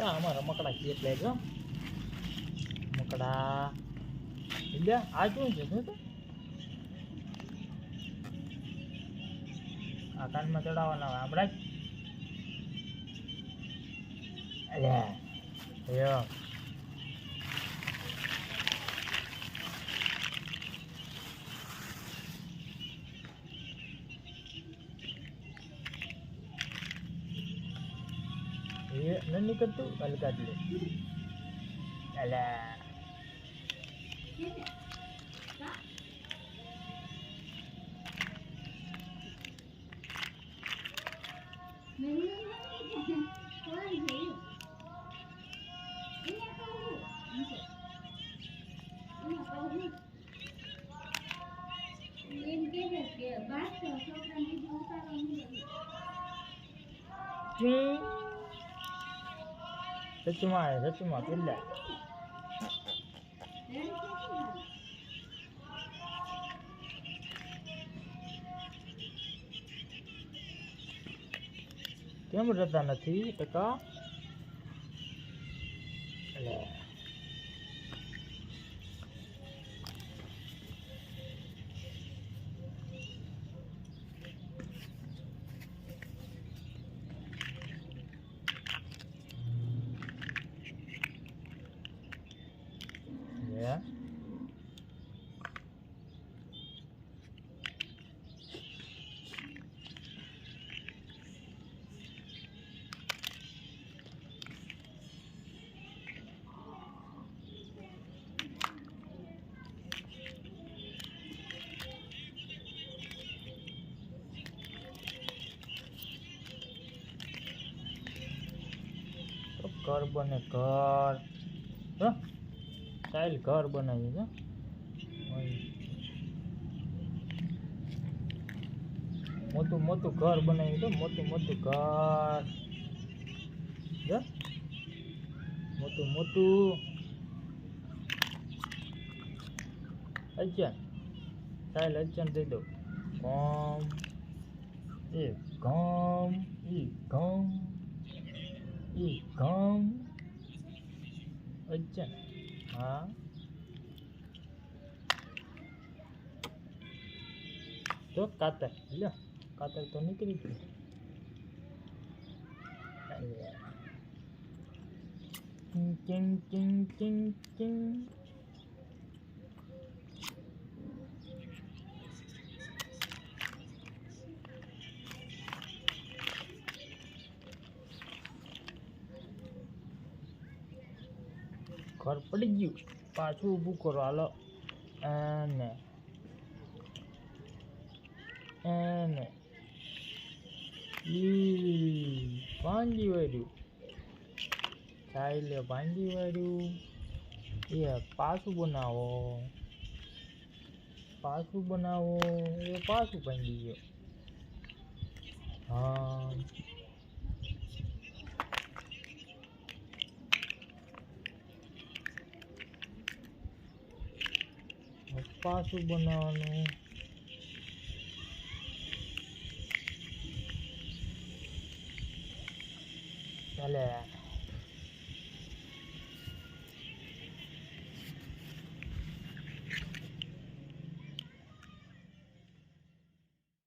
આમાં રમકડા કેટલા જો મકડા ઇલ્યા આ શું છે શું તો આ કાનમાં ચડાવવાના હોય હમણાં જ અલ્યા ये नहीं करतू अलग ले अला સચમાં પેલા કેમ રહેતા નથી ટકા घर बने घर स्टाइल घर बनाइए मोटू मोटू घर बनाइए तो मोटू मोटू घर मोटू मोटू अच्छा स्टाइल अच्छा दे दो कम ये कम ये कम ये कम अच्छा हाँ तो कातर लो कातर तो निकली थी चिंग चिंग चिंग चिंग घर पड़ी गयु पाछू ऊभू करो हालो एने एने भांगी वाळ्यु चाइले भांगी वाळ्यु ये पाछू बनावो ये पाछू भांगी गयो हाँ पाछू बनावવાનું ચાલે